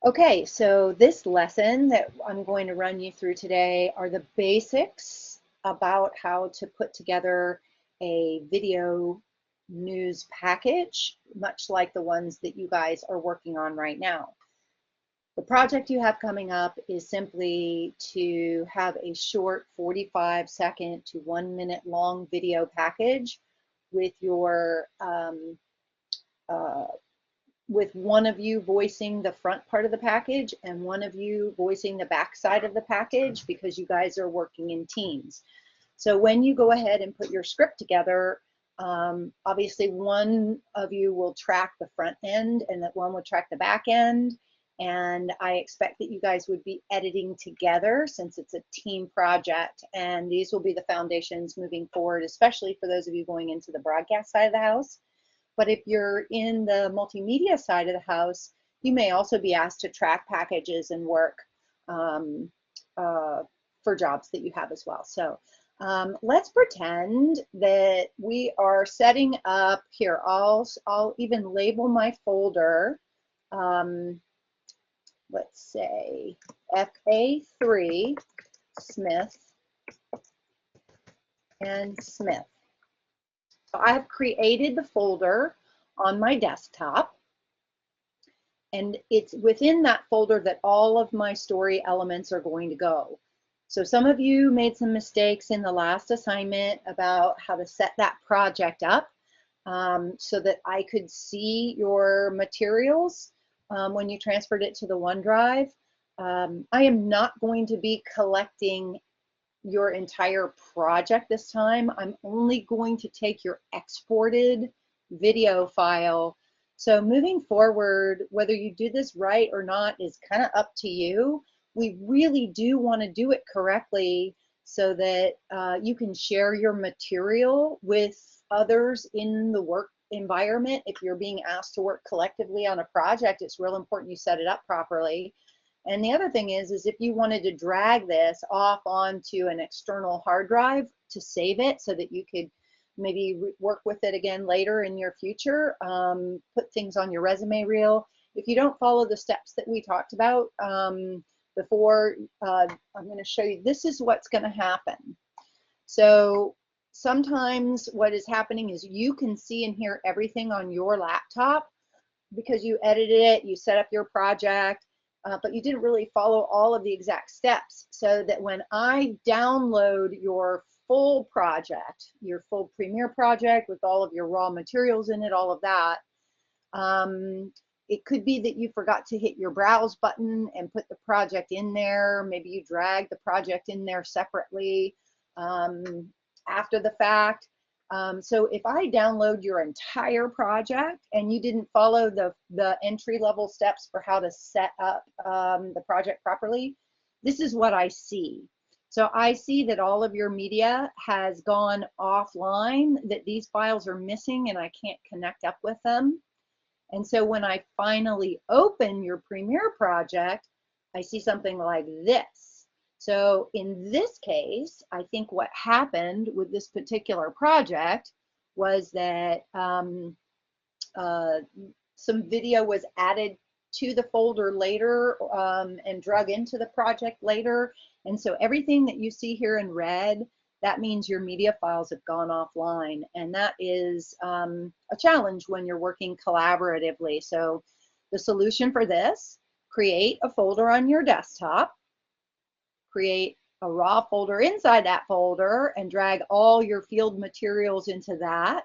Okay, so this lesson that I'm going to run you through today are the basics about how to put together a video news package, much like the ones that you guys are working on right now. The project you have coming up is simply to have a short 45-second to 1 minute long video package with your with one of you voicing the front part of the package and one of you voicing the back side of the package, because you guys are working in teams. So when you go ahead and put your script together, obviously one of you will track the front end and that one will track the back end. And I expect that you guys would be editing together since it's a team project. And these will be the foundations moving forward, especially for those of you going into the broadcast side of the house. But if you're in the multimedia side of the house, you may also be asked to track packages and work for jobs that you have as well. So let's pretend that we are setting up here. I'll even label my folder. Let's say FA3 Smith and Smith. I've created the folder on my desktop, and it's within that folder that all of my story elements are going to go. So some of you made some mistakes in the last assignment about how to set that project up so that I could see your materials when you transferred it to the OneDrive. I am not going to be collecting your entire project this time. I'm only going to take your exported video file. So moving forward, whether you do this right or not is kind of up to you. We really do want to do it correctly so that you can share your material with others in the work environment. If you're being asked to work collectively on a project, it's real important you set it up properly. And the other thing is if you wanted to drag this off onto an external hard drive to save it so that you could maybe work with it again later in your future, put things on your resume reel. If you don't follow the steps that we talked about before, I'm going to show you, this is what's going to happen. So sometimes what is happening is you can see and hear everything on your laptop because you edited it, you set up your project, but you didn't really follow all of the exact steps, so that when I download your full project, your full Premiere project with all of your raw materials in it, all of that, it could be that you forgot to hit your browse button and put the project in there. Maybe you dragged the project in there separately after the fact. So if I download your entire project and you didn't follow the entry-level steps for how to set up the project properly, this is what I see. So I see that all of your media has gone offline, that these files are missing and I can't connect up with them. And so when I finally open your Premiere project, I see something like this. So in this case, I think what happened with this particular project was that some video was added to the folder later and drug into the project later. And so everything that you see here in red, that means your media files have gone offline. And that is a challenge when you're working collaboratively. So the solution for this, create a folder on your desktop, create a raw folder inside that folder and drag all your field materials into that,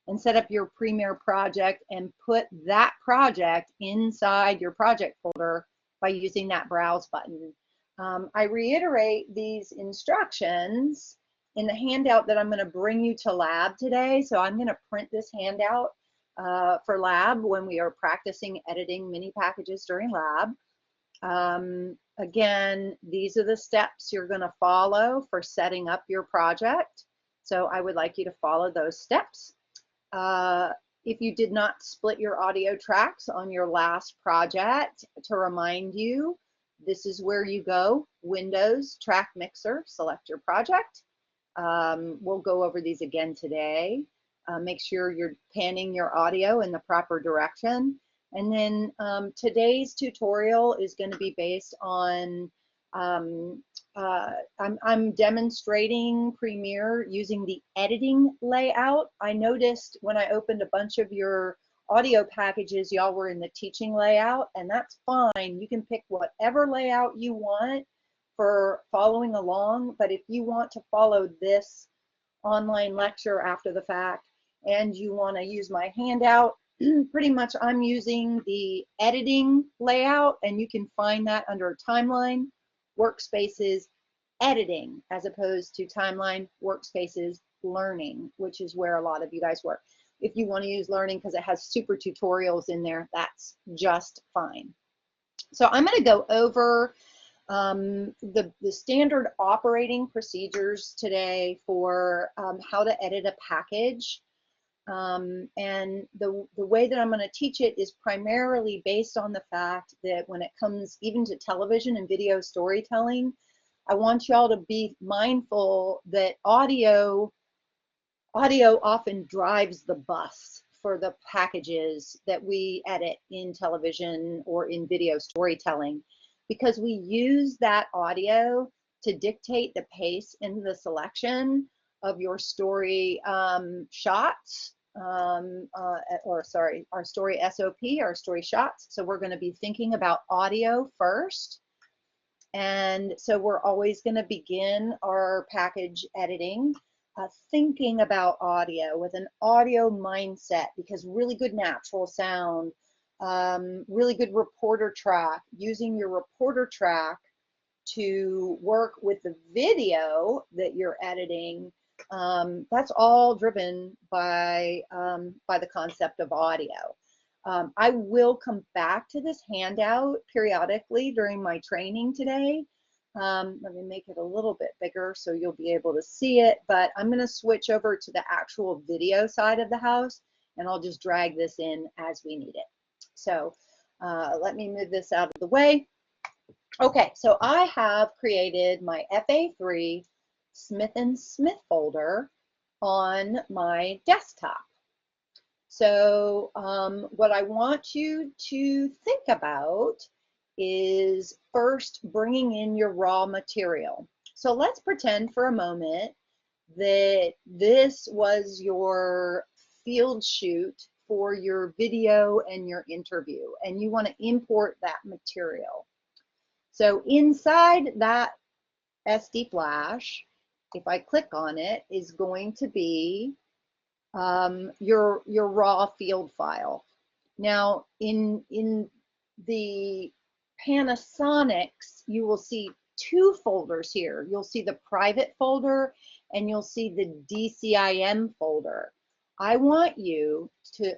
and set up your Premiere project and put that project inside your project folder by using that browse button. I reiterate these instructions in the handout that I'm going to bring you to lab today. So I'm going to print this handout for lab when we are practicing editing mini packages during lab. Again, these are the steps you're going to follow for setting up your project. So I would like you to follow those steps. If you did not split your audio tracks on your last project, to remind you, this is where you go, Windows, Track Mixer, select your project. We'll go over these again today. Make sure you're panning your audio in the proper direction. And then today's tutorial is going to be based on, I'm demonstrating Premiere using the editing layout. I noticed when I opened a bunch of your audio packages, y'all were in the teaching layout, and that's fine. You can pick whatever layout you want for following along, but if you want to follow this online lecture after the fact and you want to use my handout, pretty much I'm using the editing layout, and you can find that under timeline, workspaces, editing, as opposed to timeline, workspaces, learning, which is where a lot of you guys work. If you want to use learning because it has super tutorials in there, that's just fine. So I'm going to go over the standard operating procedures today for how to edit a package. And the way that I'm going to teach it is primarily based on the fact that when it comes even to television and video storytelling, I want y'all to be mindful that audio often drives the bus for the packages that we edit in television or in video storytelling, because we use that audio to dictate the pace and the selection of your story shots, or sorry, our story SOP, our story shots. So we're going to be thinking about audio first. And so we're always going to begin our package editing thinking about audio with an audio mindset, because really good natural sound, really good reporter track, using your reporter track to work with the video that you're editing, that's all driven by the concept of audio. I will come back to this handout periodically during my training today. Let me make it a little bit bigger so you'll be able to see it, but I'm going to switch over to the actual video side of the house, and I'll just drag this in as we need it. So let me move this out of the way. Okay, so I have created my FA3 Smith & Smith folder on my desktop. So what I want you to think about is first bringing in your raw material. So let's pretend for a moment that this was your field shoot for your video and your interview, and you want to import that material. So inside that SD flash, if I click on it, is going to be your raw field file. Now in the Panasonics, you will see two folders here. You'll see the private folder and you'll see the DCIM folder. I want you to,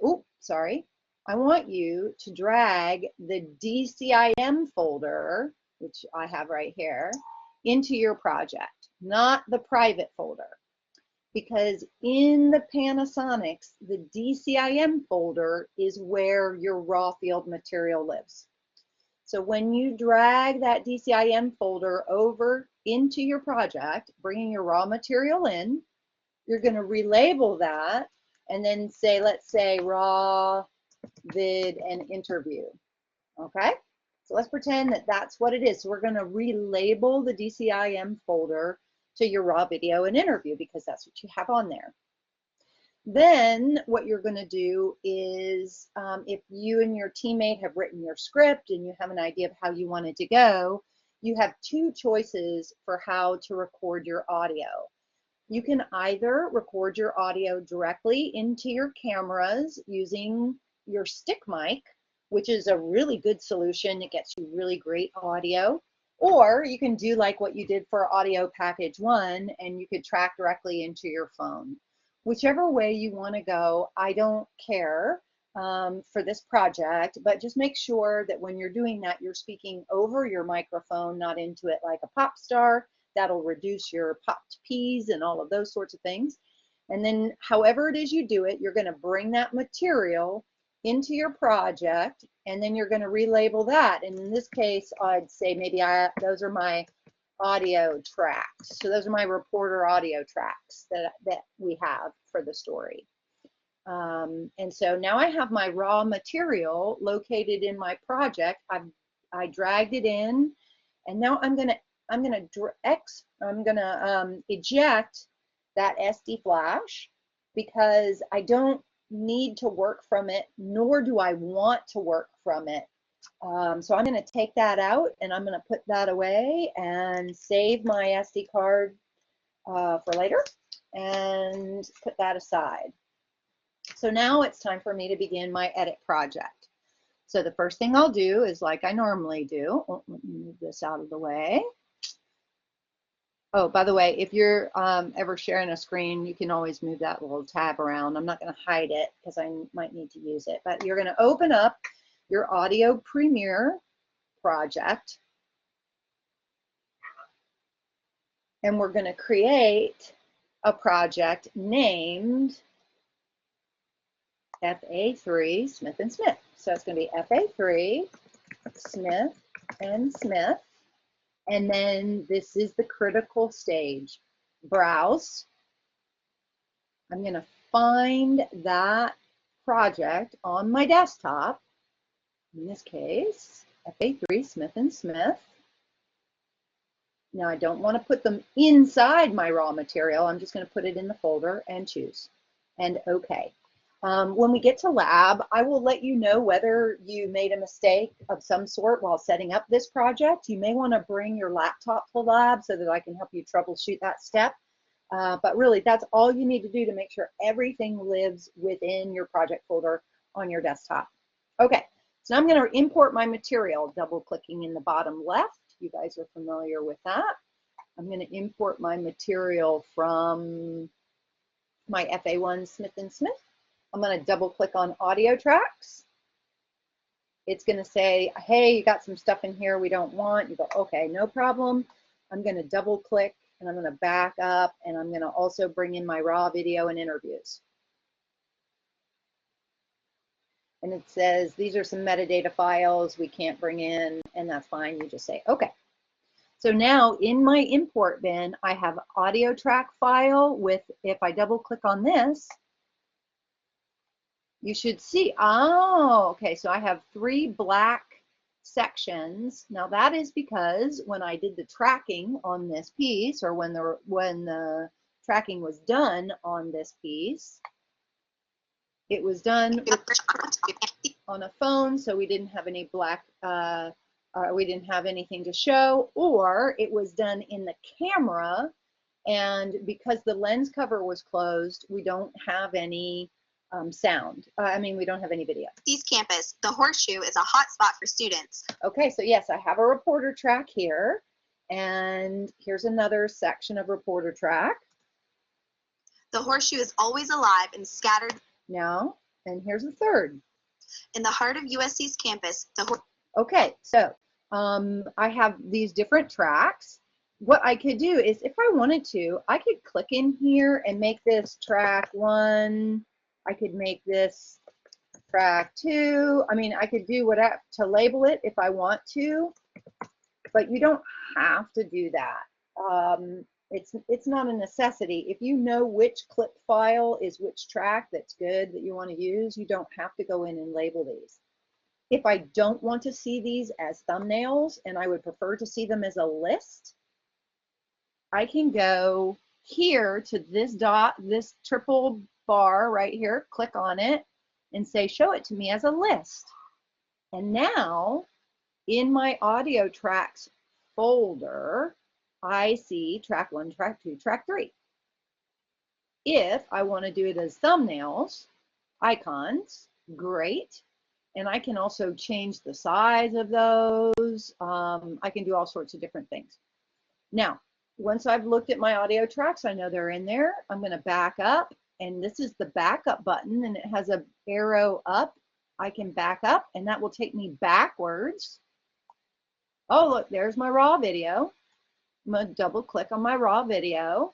I want you to drag the DCIM folder, which I have right here, into your project, not the private folder. Because in the Panasonics, the DCIM folder is where your raw field material lives. So when you drag that DCIM folder over into your project, bringing your raw material in, you're going to relabel that and then say, let's say raw, vid, and interview. Okay? So let's pretend that that's what it is. So we're going to relabel the DCIM folder to your raw video and interview, because that's what you have on there. Then what you're going to do is, if you and your teammate have written your script and you have an idea of how you want it to go, you have two choices for how to record your audio. You can either record your audio directly into your cameras using your stick mic, which is a really good solution. It gets you really great audio. Or you can do like what you did for audio package 1, and you could track directly into your phone. Whichever way you want to go, I don't care for this project, but just make sure that when you're doing that, you're speaking over your microphone, not into it like a pop star. That'll reduce your popped P's and all of those sorts of things. And then however it is you do it, you're going to bring that material into your project, and then you're going to relabel that. And in this case, I'd say maybe those are my audio tracks. So those are my reporter audio tracks that we have for the story. And so now I have my raw material located in my project. I dragged it in, and now I'm gonna eject that SD flash because I don't need to work from it, nor do I want to work from it. So I'm going to take that out and I'm going to put that away and save my SD card for later and put that aside. So now it's time for me to begin my edit project. So the first thing I'll do is like I normally do. Oh, let me move this out of the way. Oh, by the way, if you're ever sharing a screen, you can always move that little tab around. I'm not going to hide it because I might need to use it. But you're going to open up your Audio Premiere project. And we're going to create a project named FA3 Smith & Smith. So it's going to be FA3 Smith & Smith. And then this is the critical stage. Browse. I'm going to find that project on my desktop. In this case, FA3 Smith & Smith. Now I don't want to put them inside my raw material. I'm just going to put it in the folder and choose. And OK. When we get to lab, I will let you know whether you made a mistake of some sort while setting up this project. You may want to bring your laptop to lab so that I can help you troubleshoot that step. But really, that's all you need to do to make sure everything lives within your project folder on your desktop. OK, so now I'm going to import my material, double clicking in the bottom left. You guys are familiar with that. I'm going to import my material from my FA1 Smith & Smith. I'm going to double click on audio tracks. It's going to say, hey, you got some stuff in here we don't want. You go, okay, no problem. I'm going to double click and I'm going to back up and I'm going to also bring in my raw video and interviews. And it says, these are some metadata files we can't bring in, and that's fine. You just say, okay. So now in my import bin, I have audio track file with, if I double click on this, you should see, oh, okay, so I have 3 black sections. Now that is because when I did the tracking on this piece, or when the tracking was done on this piece, it was done on a phone, so we didn't have any black, we didn't have anything to show, or it was done in the camera, and because the lens cover was closed, we don't have any sound. We don't have any video. East Campus, the Horseshoe is a hot spot for students. Okay, so yes, I have a reporter track here, and here's another section of reporter track. The Horseshoe is always alive and scattered. Now, and here's a third. In the heart of USC's campus, Okay, so I have these different tracks. What I could do is, if I wanted to, I could click in here and make this track 1. I could make this track 2. I mean, I could do whatever to label it if I want to, but you don't have to do that. It's not a necessity. If you know which clip file is which track that's good that you want to use, you don't have to go in and label these. If I don't want to see these as thumbnails and I would prefer to see them as a list, I can go here to this dot, this triple bar right here, click on it and say, show it to me as a list. And now in my audio tracks folder, I see track 1, track 2, track 3. If I want to do it as thumbnails, icons, great. And I can also change the size of those. I can do all sorts of different things. Now, once I've looked at my audio tracks, I know they're in there. I'm going to back up, and this is the backup button, and it has an arrow up. I can back up, and that will take me backwards. Oh, look, there's my raw video. I'm going to double click on my raw video.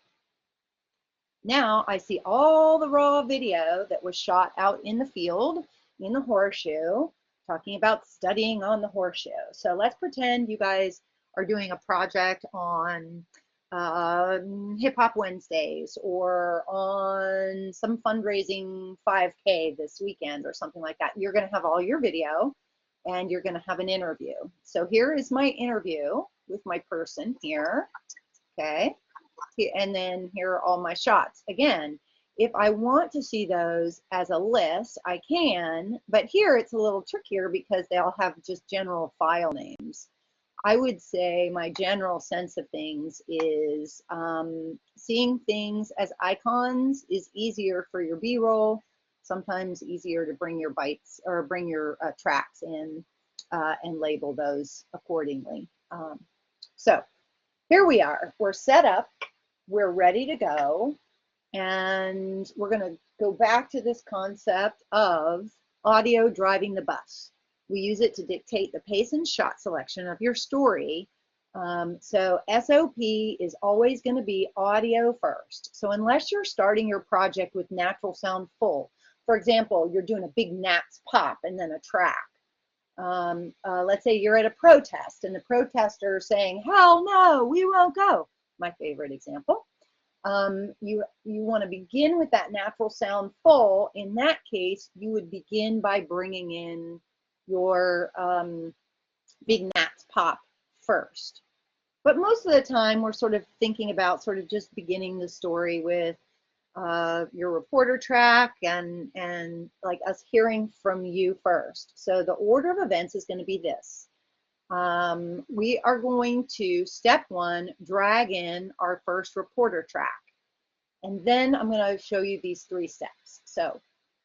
Now I see all the raw video that was shot out in the field, in the Horseshoe, talking about studying on the Horseshoe. So let's pretend you guys are doing a project on Hip Hop Wednesdays or on some fundraising 5K this weekend or something like that. You're going to have all your video and you're going to have an interview. So here is my interview with my person here. Okay. And then here are all my shots. Again, if I want to see those as a list, I can, but here it's a little trickier because they all have just general file names. I would say my general sense of things is seeing things as icons is easier for your B-roll, sometimes easier to bring your bytes or bring your tracks in and label those accordingly. So here we are, we're set up, we're ready to go, and we're gonna go back to this concept of audio driving the bus. We use it to dictate the pace and shot selection of your story. So SOP is always going to be audio first. So unless you're starting your project with natural sound full, for example, you're doing a big Nats pop and then a track. Let's say you're at a protest and the protester is saying, "Hell no, we won't go." My favorite example. You want to begin with that natural sound full. In that case, you would begin by bringing in your big Nats pop first. But most of the time, we're sort of thinking about sort of just beginning the story with your reporter track and like us hearing from you first. So the order of events is going to be this. We are going to, step one, drag in our first reporter track. And then I'm going to show you these 3 steps. So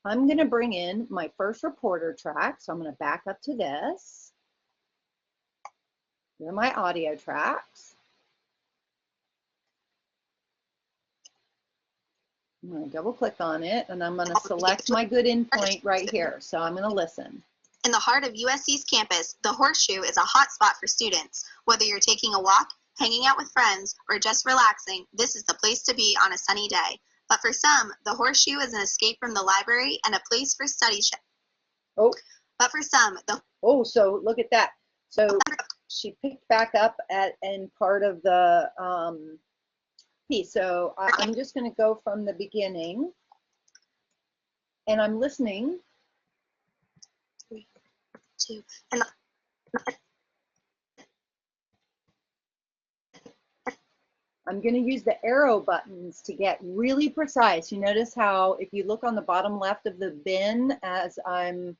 I'm going to bring in my first reporter track. So I'm going to back up to this. Here are my audio tracks. I'm going to double click on it and I'm going to select my good endpoint right here. So I'm going to listen. In the heart of USC's campus, the Horseshoe is a hot spot for students. Whether you're taking a walk, hanging out with friends, or just relaxing, this is the place to be on a sunny day. But for some, the Horseshoe is an escape from the library and a place for study. Oh. But for some, so look at that. So she picked back up in part of the piece. So I'm just going to go from the beginning, and I'm listening. 3, 2, and I'm going to use the arrow buttons to get really precise. You notice how if you look on the bottom left of the bin as I'm,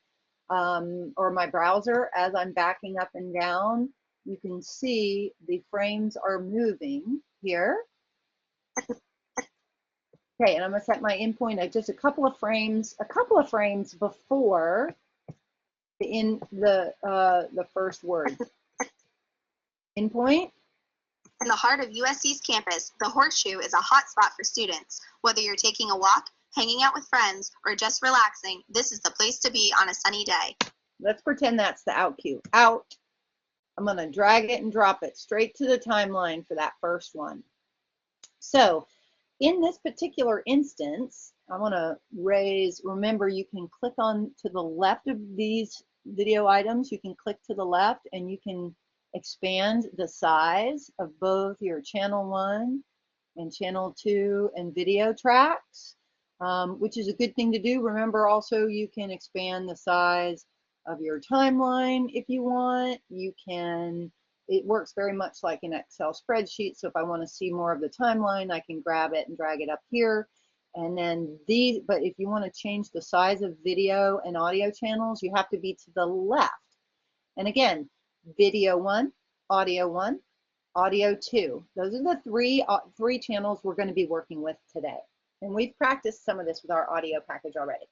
or my browser, as I'm backing up and down, you can see the frames are moving here. Okay, and I'm going to set my endpoint at just a couple of frames before the first word. Endpoint. In the heart of USC's campus, the Horseshoe is a hot spot for students. Whether you're taking a walk, hanging out with friends, or just relaxing, this is the place to be on a sunny day. Let's pretend that's the out cue. Out. I'm going to drag it and drop it straight to the timeline for that first one. So in this particular instance, I want to remember you can click on to the left of these video items. You can click to the left and you can expand the size of both your channel 1 and channel 2 and video tracks, which is a good thing to do. Remember also you can expand the size of your timeline if you want. You can, it works very much like an Excel spreadsheet. So if I want to see more of the timeline, I can grab it and drag it up here. And then but if you want to change the size of video and audio channels, you have to be to the left. And again, video 1, audio 2. Those are the three channels we're going to be working with today. And we've practiced some of this with our audio package already.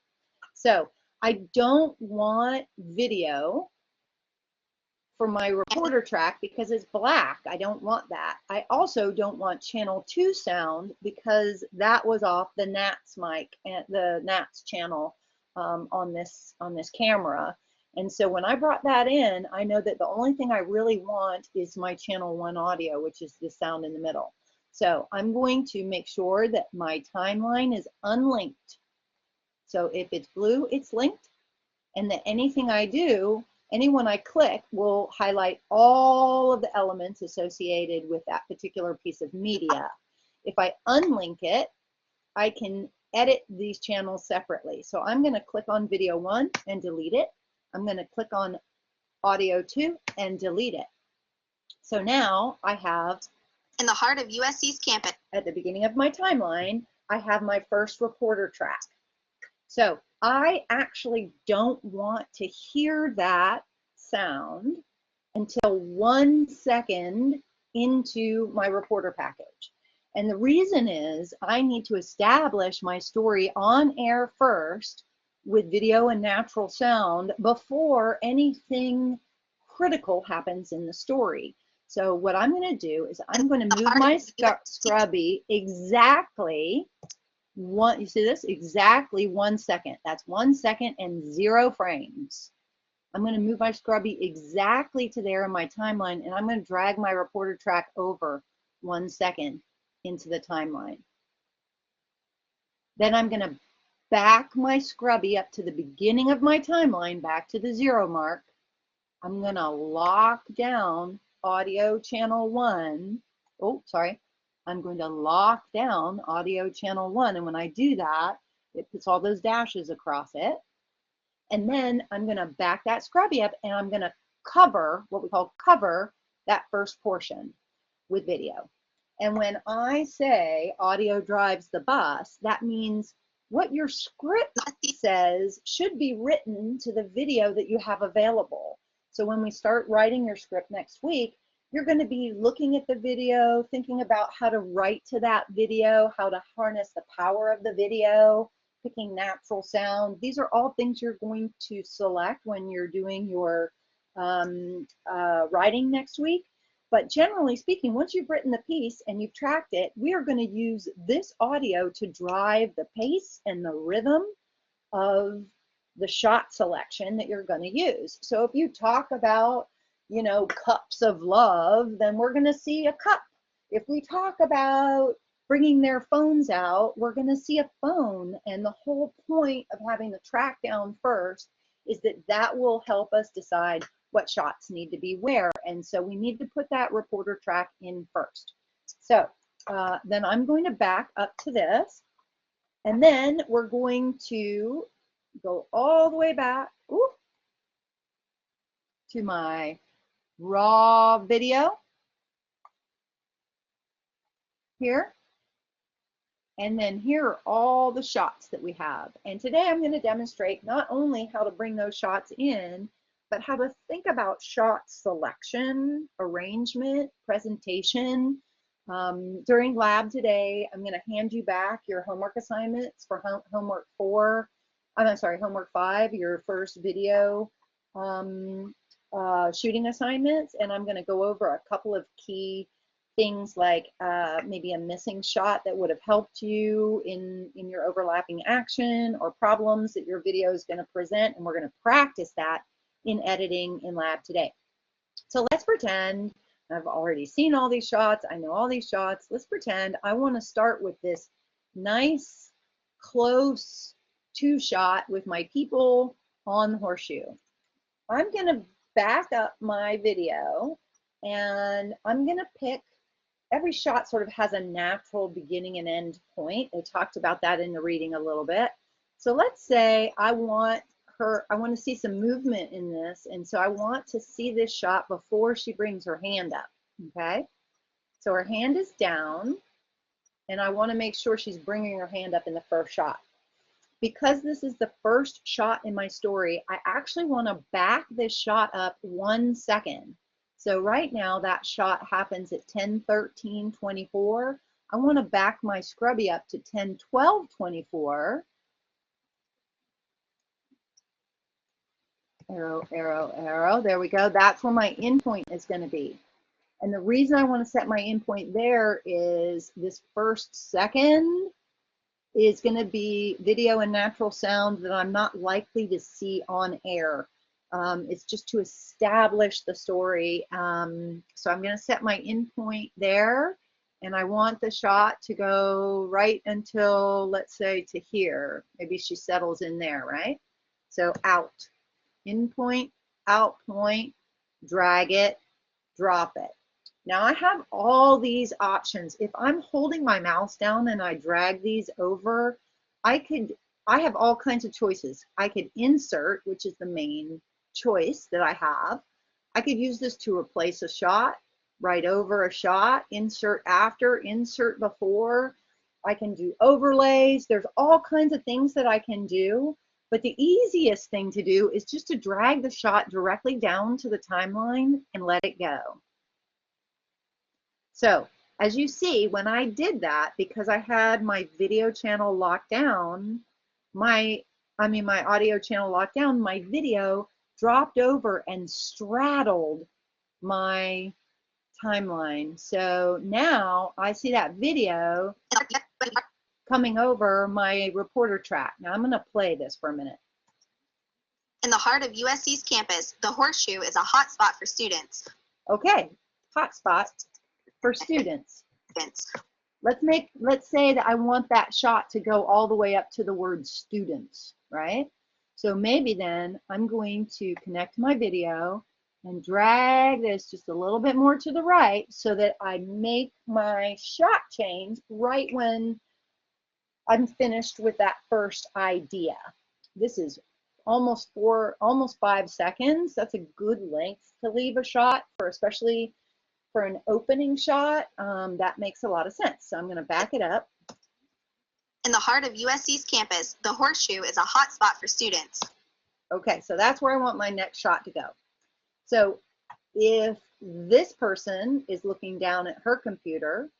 So I don't want video for my reporter track because it's black. I don't want that. I also don't want channel 2 sound because that was off the Nats mic and the Nats channel on this camera. And so when I brought that in, I know that the only thing I really want is my channel 1 audio, which is the sound in the middle. So I'm going to make sure that my timeline is unlinked. So if it's blue, it's linked, and that anything I do Anyone I click will highlight all of the elements associated with that particular piece of media. If I unlink it, I can edit these channels separately. So I'm going to click on video 1 and delete it. I'm going to click on audio 2 and delete it. So now I have, in the heart of USC's campus, at the beginning of my timeline, I have my first reporter track. So I actually don't want to hear that sound until 1 second into my reporter package. And the reason is I need to establish my story on air first with video and natural sound before anything critical happens in the story. So what I'm going to do is I'm going to move my scrubby exactly you see this? Exactly 1 second. That's 1 second and 0 frames. I'm going to move my scrubby exactly to there in my timeline, and I'm going to drag my reporter track over 1 second into the timeline. Then I'm going to back my scrubby up to the beginning of my timeline, back to the 0 mark. I'm going to lock down audio channel 1. Oh, sorry. I'm going to lock down audio channel 1. And when I do that, it puts all those dashes across it. And then I'm going to back that scrubby up and I'm going to cover, what we call cover, that first portion with video. And when I say audio drives the bus, that means what your script says should be written to the video that you have available. So when we start writing your script next week, you're going to be looking at the video, thinking about how to write to that video, how to harness the power of the video, picking natural sound. These are all things you're going to select when you're doing your writing next week. But generally speaking, once you've written the piece and you've tracked it, we are going to use this audio to drive the pace and the rhythm of the shot selection that you're going to use. So if you talk about, you know, cups of love, then we're going to see a cup. If we talk about bringing their phones out, we're going to see a phone. And the whole point of having the track down first is that that will help us decide what shots need to be where. And so we need to put that reporter track in first. So then I'm going to back up to this. And then we're going to go all the way back to my raw video here. And then here are all the shots that we have. And today I'm going to demonstrate not only how to bring those shots in, but how to think about shot selection, arrangement, presentation. During lab today, I'm going to hand you back your homework assignments for homework 5, your first video shooting assignments. And I'm going to go over a couple of key things like maybe a missing shot that would have helped you in your overlapping action or problems that your video is going to present. And we're going to practice that in editing in lab today. So let's pretend I've already seen all these shots. I know all these shots. Let's pretend I want to start with this nice, close 2 shot with my people on the horseshoe. I'm going to back up my video and I'm going to pick, every shot sort of has a natural beginning and end point. I talked about that in the reading a little bit. So let's say I want to see some movement in this, and so I want to see this shot before she brings her hand up, okay? So her hand is down, and I want to make sure she's bringing her hand up in the first shot. Because this is the first shot in my story, I actually want to back this shot up 1 second. So right now that shot happens at 10:13:24. I want to back my scrubby up to 10:12:24. Arrow, arrow, arrow. There we go. That's where my endpoint is going to be. And the reason I want to set my endpoint there is this first second is going to be video and natural sound that I'm not likely to see on air. It's just to establish the story. So I'm going to set my endpoint there, and I want the shot to go right until, let's say, to here. Maybe she settles in there, right? So out. Endpoint out point, drag it, drop it. Now I have all these options. If I'm holding my mouse down and I drag these over, I have all kinds of choices. I could insert, which is the main choice that I have. I could use this to replace a shot, right over a shot, insert after, insert before. I can do overlays. There's all kinds of things that I can do. But the easiest thing to do is just to drag the shot directly down to the timeline and let it go. So as you see, when I did that, because I had my video channel locked down, my audio channel locked down, my video dropped over and straddled my timeline. So now I see that video coming over my reporter track. Now I'm going to play this for a minute. In the heart of USC's campus, the Horseshoe is a hotspot for students. Okay, hotspot for students. Let's say that I want that shot to go all the way up to the word students, right? So maybe then I'm going to connect my video and drag this just a little bit more to the right so that I make my shot change right when I'm finished with that first idea. This is almost 5 seconds. That's a good length to leave a shot for, especially for an opening shot. That makes a lot of sense. So I'm going to back it up. In the heart of USC's campus, the Horseshoe is a hotspot for students. Okay, so that's where I want my next shot to go. So if this person is looking down at her computer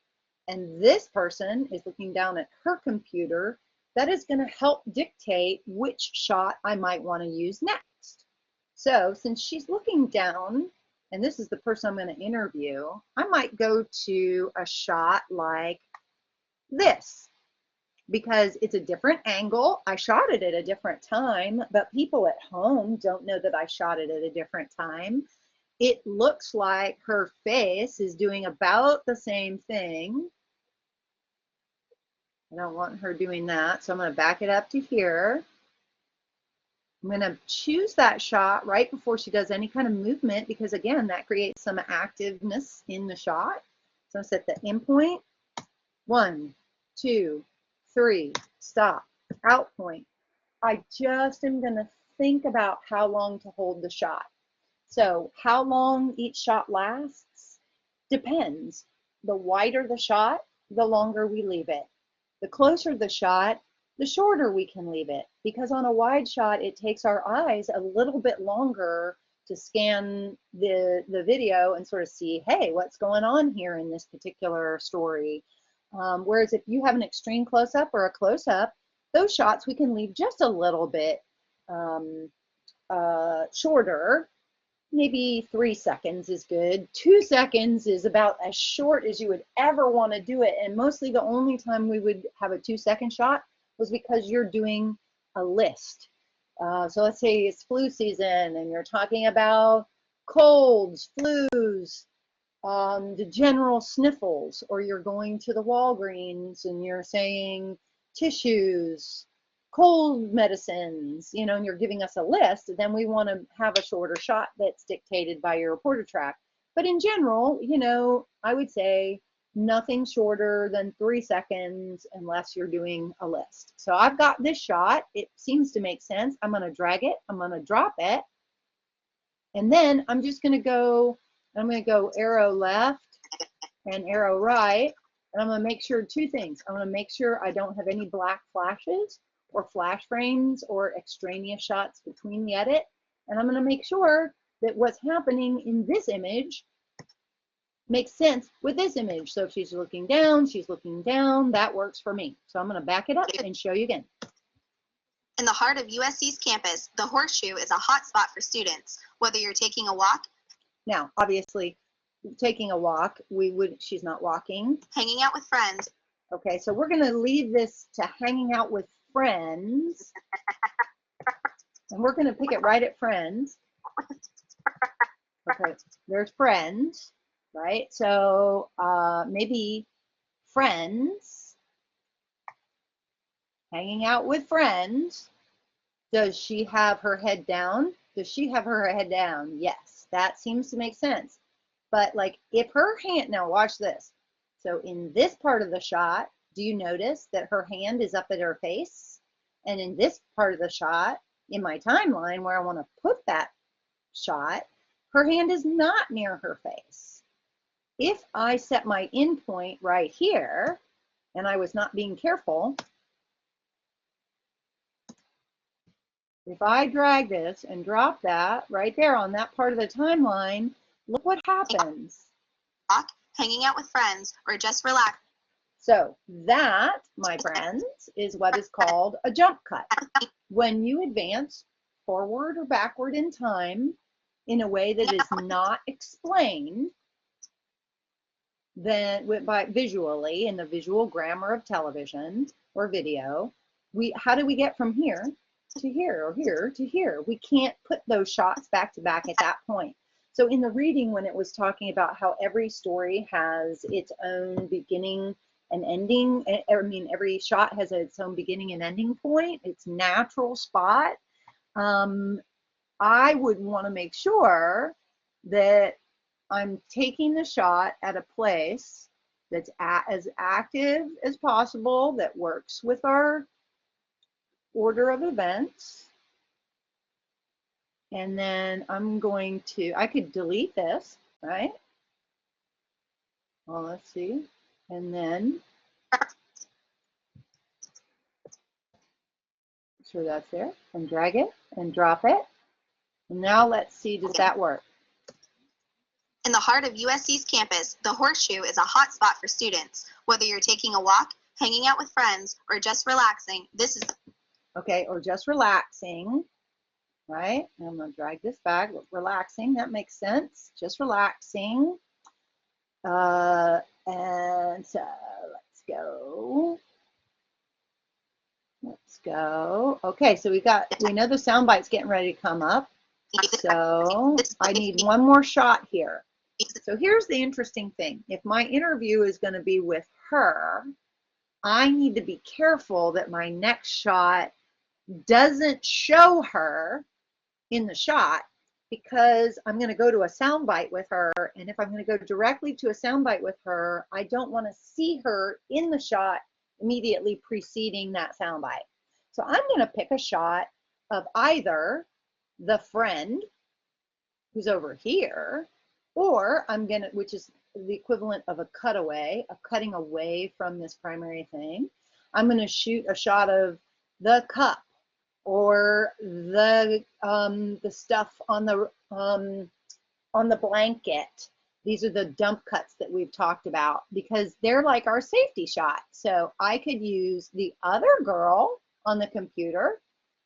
and this person is looking down at her computer, that is going to help dictate which shot I might want to use next. So since she's looking down, and this is the person I'm going to interview, I might go to a shot like this because it's a different angle. I shot it at a different time, but people at home don't know that I shot it at a different time. It looks like her face is doing about the same thing. I don't want her doing that, so I'm going to back it up to here. I'm going to choose that shot right before she does any kind of movement because, again, that creates some activeness in the shot. So I'm going to set the in point. 1, 2, 3, stop, out point. I just am going to think about how long to hold the shot. So how long each shot lasts depends. The wider the shot, the longer we leave it. The closer the shot, the shorter we can leave it, because on a wide shot, it takes our eyes a little bit longer to scan the video and sort of see, hey, what's going on here in this particular story. Whereas if you have an extreme close-up or a close-up, those shots we can leave just a little bit shorter. Maybe 3 seconds is good. 2 seconds is about as short as you would ever want to do it. And mostly the only time we would have a 2-second shot was because you're doing a list. So let's say it's flu season and you're talking about colds, flus, the general sniffles, or you're going to the Walgreens and you're saying tissues, cold medicines, you know, and you're giving us a list, then we want to have a shorter shot that's dictated by your reporter track. But in general, you know, I would say nothing shorter than 3 seconds unless you're doing a list. So I've got this shot. It seems to make sense. I'm going to drag it. I'm going to drop it. And then I'm just going to go, arrow left and arrow right. And I'm going to make sure 2 things. I'm going to make sure I don't have any black flashes or flash frames or extraneous shots between the edit. And I'm going to make sure that what's happening in this image makes sense with this image. So if she's looking down, that works for me. So I'm going to back it up and show you again. In the heart of USC's campus, the Horseshoe is a hotspot for students. Whether you're taking a walk, now obviously taking a walk, she's not walking. Hanging out with friends. Okay, so we're going to leave this to hanging out with friends. And we're going to pick it right at friends. Okay, there's friends, right? So maybe friends, hanging out with friends. Does she have her head down? Does she have her head down? Yes, that seems to make sense. But like if her hand, now watch this. So in this part of the shot, do you notice that her hand is up at her face? And in this part of the shot, in my timeline where I want to put that shot, her hand is not near her face. If I set my end point right here, and I was not being careful, if I drag this and drop that right there on that part of the timeline, look what happens. Hanging out with friends, or just relax. So that, my friends, is what is called a jump cut. When you advance forward or backward in time in a way that is not explained, then by visually in the visual grammar of television or video, how do we get from here to here or here to here? We can't put those shots back to back at that point. So in the reading, when it was talking about how every story has its own beginning and ending, I mean, every shot has its own beginning and ending point, its natural spot, I would want to make sure that I'm taking the shot at a place that's as active as possible, that works with our order of events. And then I'm going to, I could delete this, right? Well, let's see. And then, sure that's there, and drag it and drop it. And now let's see, does that work? In the heart of USC's campus, the Horseshoe is a hot spot for students. Whether you're taking a walk, hanging out with friends, or just relaxing, this is... Okay, or just relaxing, right? I'm gonna drag this back, relaxing, that makes sense. Just relaxing. And so let's go. Let's go. Okay, so we know the sound bite's getting ready to come up. So I need one more shot here. So here's the interesting thing. If my interview is going to be with her, I need to be careful that my next shot doesn't show her in the shot, because I'm going to go to a soundbite with her. And if I'm going to go directly to a soundbite with her, I don't want to see her in the shot immediately preceding that soundbite. So I'm going to pick a shot of either the friend who's over here, or I'm going to, which is the equivalent of a cutaway, a cutting away from this primary thing. I'm going to shoot a shot of the cup, or the stuff on the blanket. These are the dump cuts that we've talked about, because they're like our safety shot. So I could use the other girl on the computer.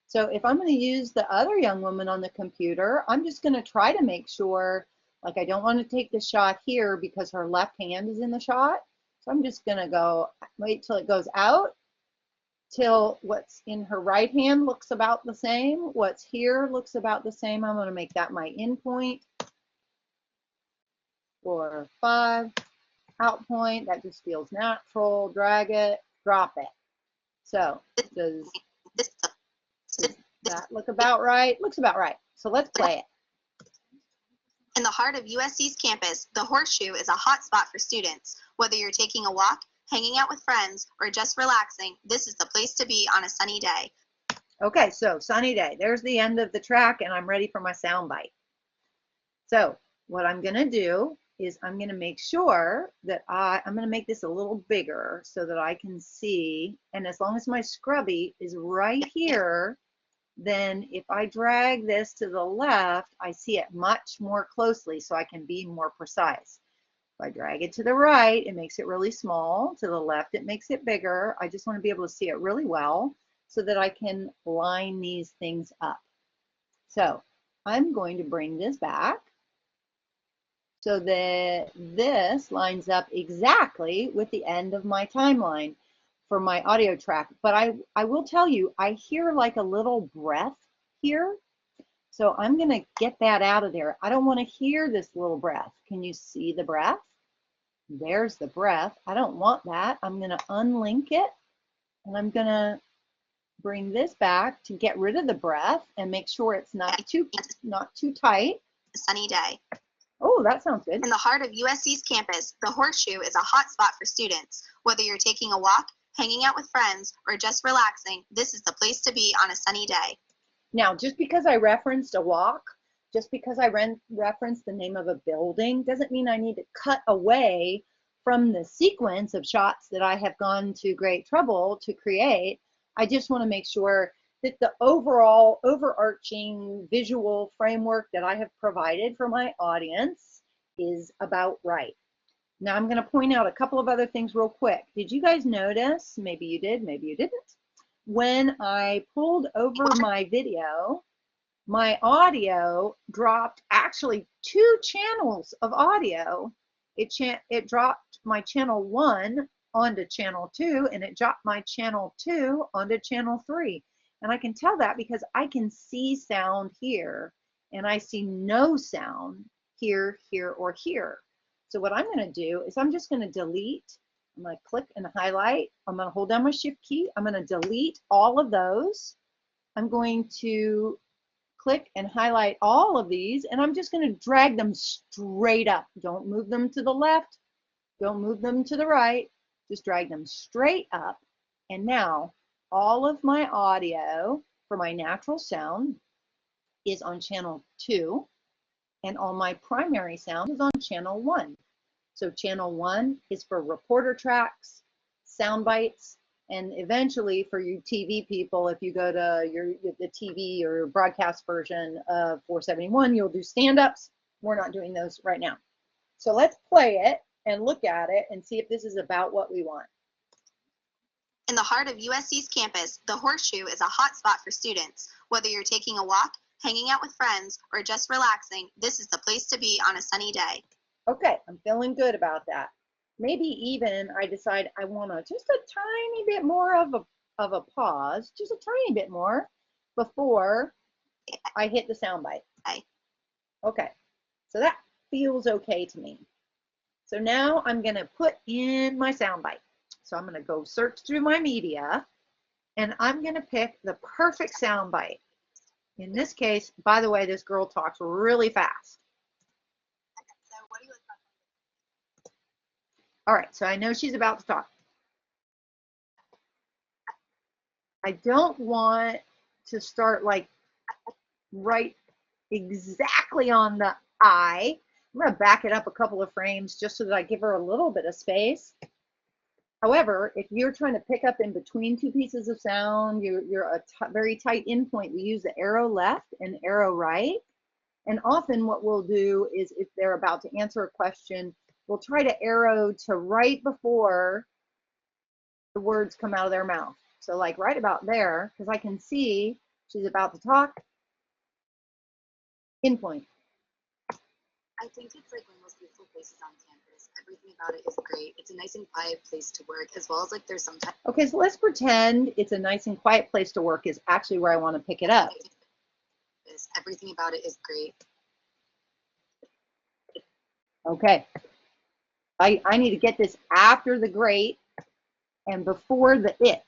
So if I'm going to use the other young woman on the computer, I'm just going to try to make sure, like, I don't want to take the shot here because her left hand is in the shot. So I'm just going to go wait till it goes out, till what's in her right hand looks about the same. What's here looks about the same. I'm going to make that my in point. 4, 5, out point. That just feels natural. Drag it, drop it. So does that look about right? Looks about right. So let's play it. In the heart of USC's campus, the Horseshoe is a hot spot for students. Whether you're taking a walk, hanging out with friends, or just relaxing, this is the place to be on a sunny day. Okay, so sunny day. There's the end of the track, and I'm ready for my sound bite. So what I'm going to do is I'm going to make sure that I'm going to make this a little bigger so that I can see. And as long as my scrubby is right here, then if I drag this to the left, I see it much more closely, so I can be more precise. If I drag it to the right, it makes it really small. To the left, it makes it bigger. I just want to be able to see it really well so that I can line these things up. So I'm going to bring this back so that this lines up exactly with the end of my timeline for my audio track. But I will tell you, I hear like a little breath here. So I'm going to get that out of there. I don't want to hear this little breath. Can you see the breath? There's the breath. I don't want that. I'm going to unlink it, and I'm going to bring this back to get rid of the breath and make sure it's not too tight. A sunny day. Oh, that sounds good. In the heart of USC's campus, the Horseshoe is a hot spot for students. Whether you're taking a walk, hanging out with friends, or just relaxing, this is the place to be on a sunny day. Now, just because I referenced a walk, just because I referenced the name of a building, doesn't mean I need to cut away from the sequence of shots that I have gone to great trouble to create. I just want to make sure that the overall overarching visual framework that I have provided for my audience is about right. Now I'm going to point out a couple of other things real quick. Did you guys notice, maybe you did, maybe you didn't, when I pulled over my video, my audio dropped actually 2 channels of audio. It dropped my channel 1 onto channel 2, and it dropped my channel 2 onto channel 3. And I can tell that because I can see sound here, and I see no sound here, here, or here. So what I'm going to do is I'm just going to delete. I'm going to click and highlight. I'm going to hold down my shift key. I'm going to delete all of those. I'm going to click and highlight all of these, and I'm just going to drag them straight up. Don't move them to the left. Don't move them to the right. Just drag them straight up. And now all of my audio for my natural sound is on channel 2, and all my primary sound is on channel 1. So channel 1 is for reporter tracks, sound bites, and eventually for you TV people, if you go to the TV or broadcast version of 471, you'll do stand-ups. We're not doing those right now. So let's play it and look at it and see if this is about what we want. In the heart of USC's campus, the Horseshoe is a hot spot for students. Whether you're taking a walk, hanging out with friends, or just relaxing, this is the place to be on a sunny day. Okay, I'm feeling good about that. Maybe even I decide I want to just a tiny bit more of a pause, just a tiny bit more before I hit the sound bite. Okay, so that feels okay to me. So now I'm going to put in my sound bite. So I'm going to go search through my media, and I'm going to pick the perfect sound bite. In this case, by the way, this girl talks really fast. All right, so I know she's about to talk. I don't want to start like right exactly on the I. I'm going to back it up a couple of frames just so that I give her a little bit of space. However, if you're trying to pick up in between 2 pieces of sound, you're a very tight endpoint, we use the arrow left and arrow right. And often what we'll do is if they're about to answer a question, we'll try to arrow to right before the words come out of their mouth. So like right about there, because I can see she's about to talk. Endpoint. I think it's like one of the most beautiful places on campus. Everything about it is great. It's a nice and quiet place to work, as well as like there's sometimes. Okay, so let's pretend it's a nice and quiet place to work is actually where I want to pick it up. Everything about it is great. Okay. I need to get this after the great and before the it.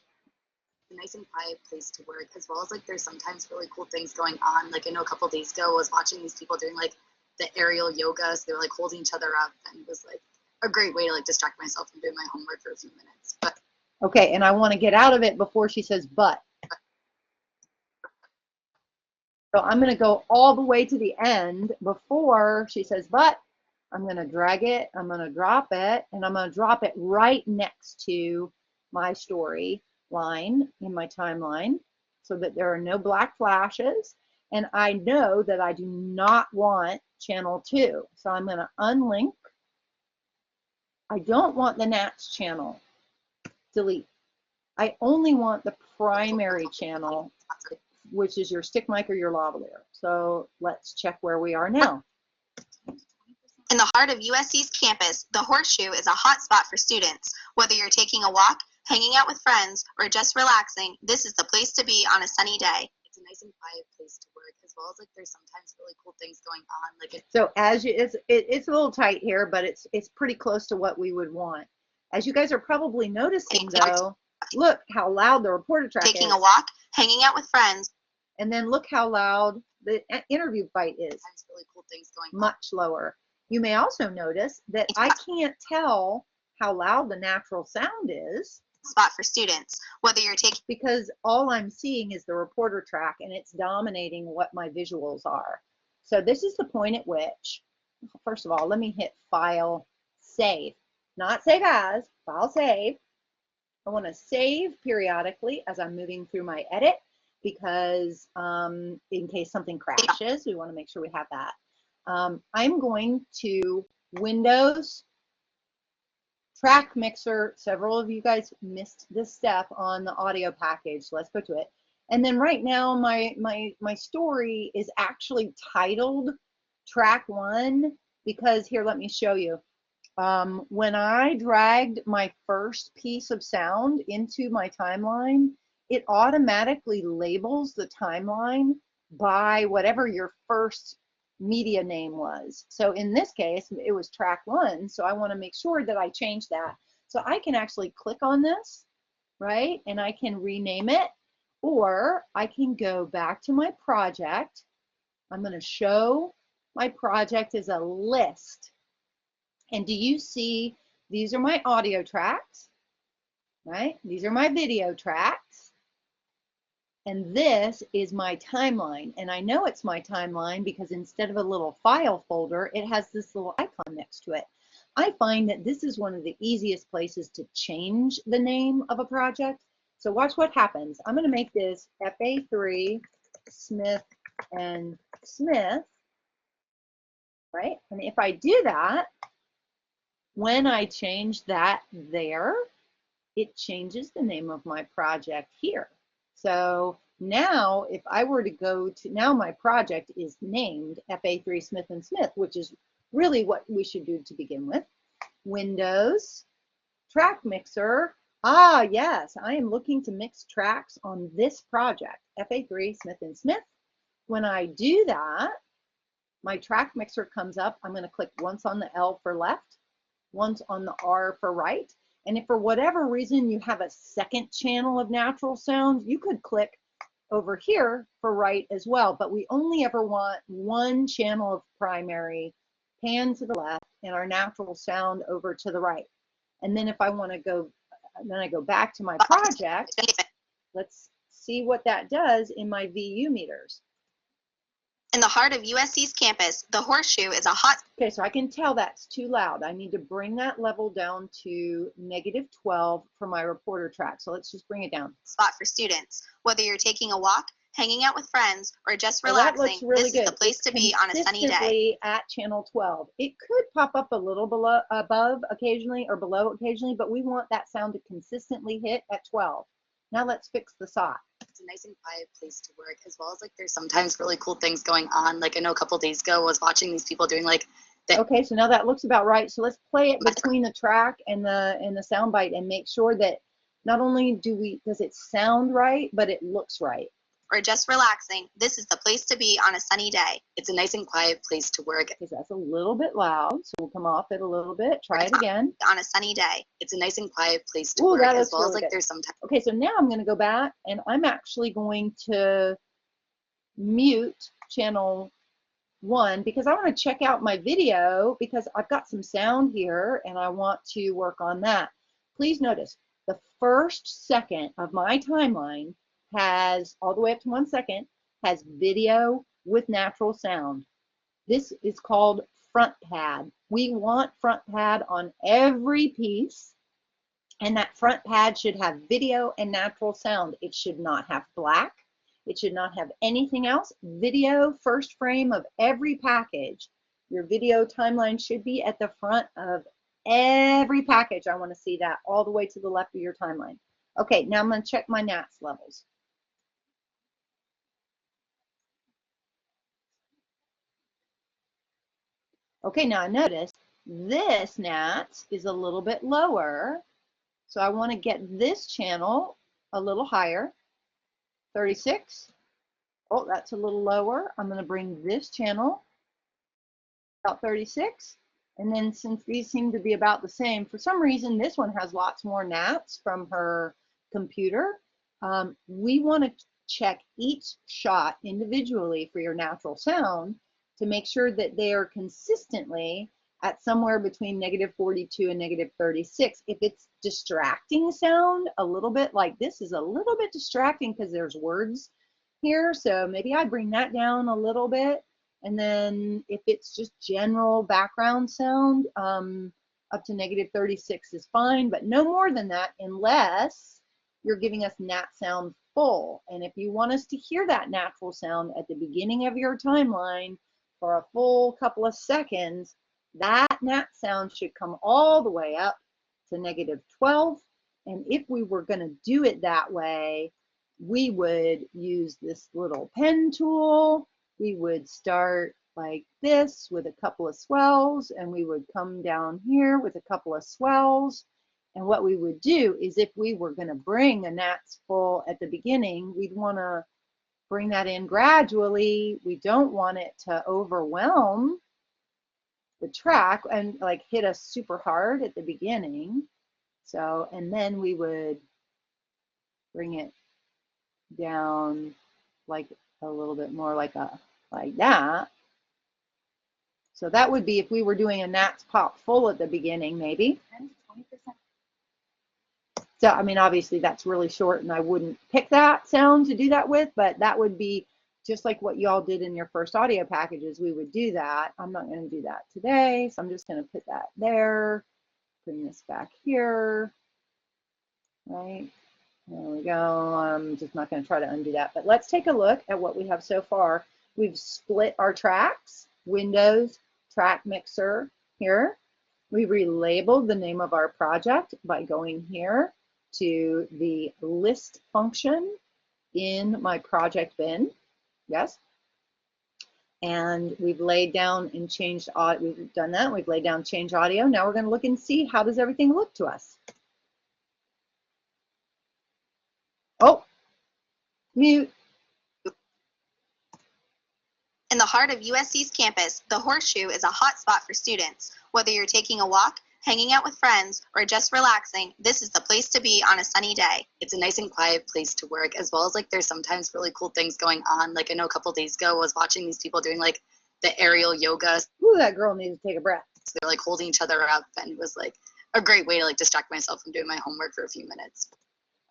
A nice and quiet place to work, as well as like there's sometimes really cool things going on. Like I know a couple days ago I was watching these people doing like the aerial yoga, so they were like holding each other up, and it was like a great way to like distract myself from doing my homework for a few minutes. But okay, and I want to get out of it before she says but. So I'm going to go all the way to the end before she says but. I'm going to drag it, I'm going to drop it, and I'm going to drop it right next to my story line in my timeline so that there are no black flashes. And I know that I do not want channel 2. So I'm going to unlink. I don't want the Nats channel. Delete. I only want the primary channel, which is your stick mic or your lavalier. So let's check where we are now. In the heart of USC's campus, the Horseshoe is a hot spot for students. Whether you're taking a walk, hanging out with friends, or just relaxing, this is the place to be on a sunny day. it's a nice and quiet place to work, as well as like there's sometimes really cool things going on. Like so as you, it's a little tight here, but it's pretty close to what we would want. As you guys are probably noticing though, look how loud the reporter track is. Taking a walk, hanging out with friends. And then look how loud the interview bite is. Sometimes really cool things going on. Much lower. You may also notice that I can't tell how loud the natural sound is. Spot for students, whether you're taking, because all I'm seeing is the reporter track and it's dominating what my visuals are. So this is the point at which, first of all, let me hit File, Save. Not Save As, File, Save. I want to save periodically as I'm moving through my edit because in case something crashes, we want to make sure we have that. I'm going to Windows, Track Mixer. Several of you guys missed this step on the audio package, so let's go to it. And then right now my story is actually titled Track 1 because here, let me show you. When I dragged my first piece of sound into my timeline, it automatically labels the timeline by whatever your first media name was. So in this case, it was track 1. So I want to make sure that I change that. So I can actually click on this, right? And I can rename it, or I can go back to my project. I'm going to show my project as a list. And do you see, these are my audio tracks, right? These are my video tracks. And this is my timeline. And I know it's my timeline because instead of a little file folder, it has this little icon next to it. I find that this is one of the easiest places to change the name of a project. So watch what happens. I'm going to make this FA3 Smith and Smith, right? And if I do that, when I change that there, it changes the name of my project here. So now if I were to go to, now my project is named FA3 Smith and Smith, which is really what we should do to begin with. Windows, Track Mixer. Ah, yes, I am looking to mix tracks on this project, FA3 Smith and Smith. When I do that, my track mixer comes up. I'm going to click once on the L for left, once on the R for right. And if for whatever reason you have a second channel of natural sound, you could click over here for right as well. But we only ever want one channel of primary, pan to the left, and our natural sound over to the right. And then if I want to go, then I go back to my project. Let's see what that does in my VU meters. In the heart of USC's campus, the Horseshoe is a hot. Okay, so I can tell that's too loud. I need to bring that level down to -12 for my reporter track. So let's just bring it down. Spot for students, whether you're taking a walk, hanging out with friends, or just Well, that looks relaxing. really This good. is the place to be on a sunny day. Consistently at channel 12. It could pop up a little below, above occasionally or below occasionally, but we want that sound to consistently hit at 12. Now let's fix the SOT. It's a nice and quiet place to work, as well as like there's sometimes really cool things going on. Like I know a couple days ago I was watching these people doing like the Okay, so now that looks about right. So let's play it between the track and the sound bite and make sure that not only does it sound right, but it looks right. Or just relaxing. This is the place to be on a sunny day. It's a nice and quiet place to work. Because that's a little bit loud, so we'll come off it a little bit. Try it again. On a sunny day. It's a nice and quiet place to Ooh, work, that as looks well as really like good. there's sometimes. Okay, so now I'm going to go back and I'm actually going to mute channel 1 because I want to check out my video because I've got some sound here and I want to work on that. Please notice the first second of my timeline has, all the way up to 1 second, has video with natural sound. This is called front pad. We want front pad on every piece, and that front pad should have video and natural sound. It should not have black. It should not have anything else. Video, first frame of every package. Your video timeline should be at the front of every package. I want to see that all the way to the left of your timeline. Okay, now I'm going to check my NATS levels. Okay, now I notice this NATS is a little bit lower. So I want to get this channel a little higher, 36. Oh, that's a little lower. I'm going to bring this channel about 36. And then since these seem to be about the same, for some reason, this one has lots more NATS from her computer. We want to check each shot individually for your natural sound to make sure that they are consistently at somewhere between -42 and -36. If it's distracting sound a little bit, like this is a little bit distracting because there's words here, so maybe I bring that down a little bit. And then if it's just general background sound, up to -36 is fine, but no more than that unless you're giving us nat sound full. And if you want us to hear that natural sound at the beginning of your timeline for a full couple of seconds, that nat sound should come all the way up to -12. And if we were going to do it that way, we would use this little pen tool. We would start like this with a couple of swells, and we would come down here with a couple of swells. And what we would do is if we were going to bring a nats full at the beginning, we'd want to bring that in gradually. We don't want it to overwhelm the track and like hit us super hard at the beginning. So, and then we would bring it down like a little bit more like that. So that would be if we were doing a nats pop full at the beginning, maybe 10 to 20%. So, I mean, obviously that's really short and I wouldn't pick that sound to do that with, but that would be just like what y'all did in your first audio packages. We would do that. I'm not going to do that today, so I'm just going to put that there. Bring this back here, right? There we go. I'm just not going to try to undo that, but let's take a look at what we have so far. We've split our tracks, Windows, Track Mixer here. We relabeled the name of our project by going here to the list function in my project bin. Yes. And we've laid down and changed audio. We've done that. We've laid down change audio. Now we're going to look and see how does everything look to us. Oh, mute. In the heart of USC's campus, the Horseshoe is a hot spot for students. Whether you're taking a walk, hanging out with friends, or just relaxing, this is the place to be on a sunny day. It's a nice and quiet place to work, as well as like there's sometimes really cool things going on. Like I know a couple days ago I was watching these people doing like the aerial yoga. Ooh, that girl needs to take a breath. So they're like holding each other up, and it was like a great way to like distract myself from doing my homework for a few minutes.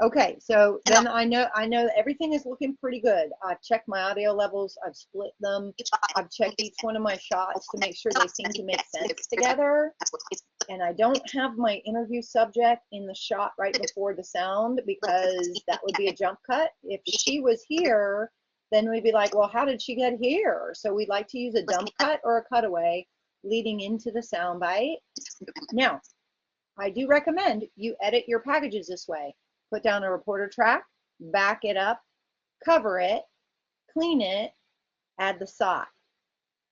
Okay, so then I know that everything is looking pretty good. I've checked my audio levels, I've split them, I've checked each one of my shots to make sure they seem to make sense together. And I don't have my interview subject in the shot right before the sound because that would be a jump cut. If she was here, then we'd be like, well, how did she get here? So we'd like to use a jump cut or a cutaway leading into the sound bite. Now, I do recommend you edit your packages this way. Put down a reporter track, back it up, cover it, clean it, add the SOT,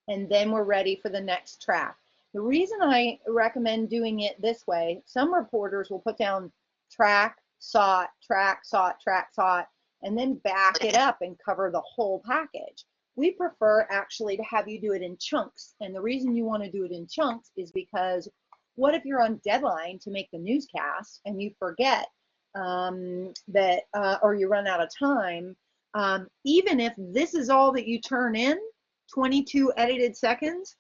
and then we're ready for the next track. The reason I recommend doing it this way, some reporters will put down track, SOT, track, SOT, track, SOT, and then back it up and cover the whole package. We prefer actually to have you do it in chunks, and the reason you want to do it in chunks is because what if you're on deadline to make the newscast and you forget or you run out of time, even if this is all that you turn in, 22 edited seconds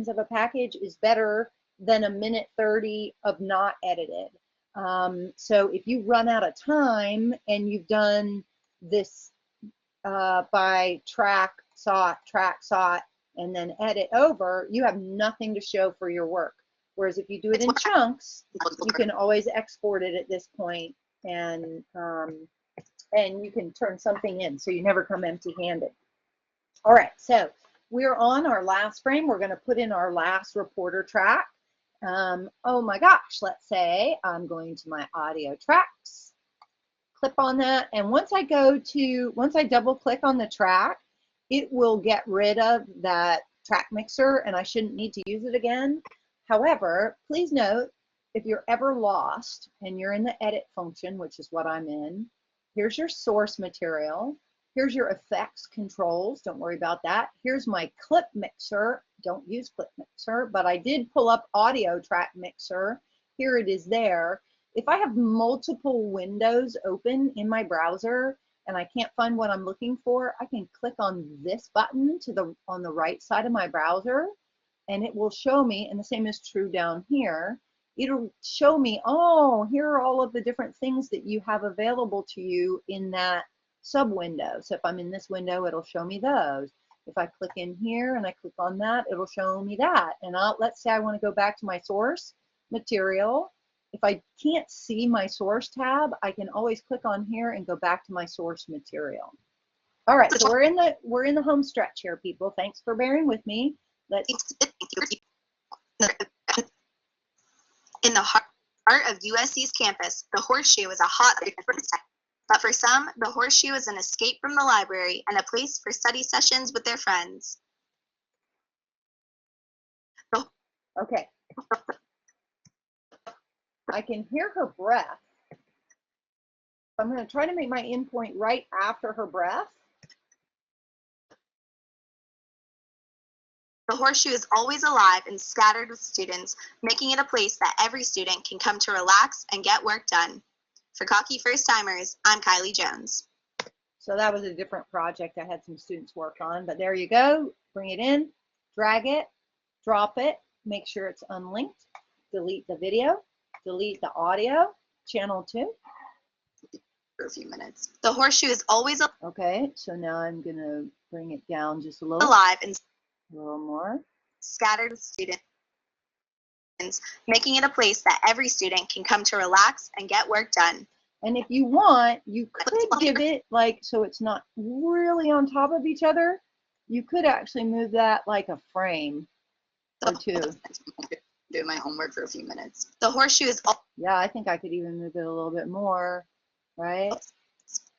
of a package is better than a minute 30 of not edited. So if you run out of time and you've done this by track, SOT, and then edit over, you have nothing to show for your work. Whereas if you do it in chunks, you can always export it at this point, and you can turn something in, so you never come empty-handed. All right, so we're on our last frame. We're going to put in our last reporter track. Oh my gosh, let's say I'm going to my audio tracks, click on that, and once I double click on the track, it will get rid of that track mixer, and I shouldn't need to use it again. However, please note, if you're ever lost and you're in the edit function, which is what I'm in, here's your source material. Here's your effects controls. Don't worry about that. Here's my clip mixer. Don't use clip mixer, but I did pull up audio track mixer. Here it is there. If I have multiple windows open in my browser, and I can't find what I'm looking for, I can click on this button on the right side of my browser, and it will show me, and the same is true down here. It'll show me, oh, here are all of the different things that you have available to you in that sub window. So if I'm in this window, it'll show me those. If I click in here and I click on that, it'll show me that. And let's say I want to go back to my source material. If I can't see my source tab, I can always click on here and go back to my source material. All right, so we're in the home stretch here, people. Thanks for bearing with me. In the heart of USC's campus, the horseshoe is a hot, but for some, the horseshoe is an escape from the library and a place for study sessions with their friends. Okay. I can hear her breath. I'm going to try to make my endpoint right after her breath. The horseshoe is always alive and scattered with students, making it a place that every student can come to relax and get work done. For Cocky First Timers, I'm Kylie Jones. So that was a different project I had some students work on, but there you go. Bring it in, drag it, drop it, make sure it's unlinked, delete the video, delete the audio, channel 2. For a few minutes. The horseshoe is always okay, so now I'm going to bring it down just a little. Alive and a little more. Scattered with students, making it a place that every student can come to relax and get work done. And if you want, you could give it like, so it's not really on top of each other. You could actually move that like a frame or two. Doing my homework for a few minutes. The horseshoe is yeah, I think I could even move it a little bit more, right?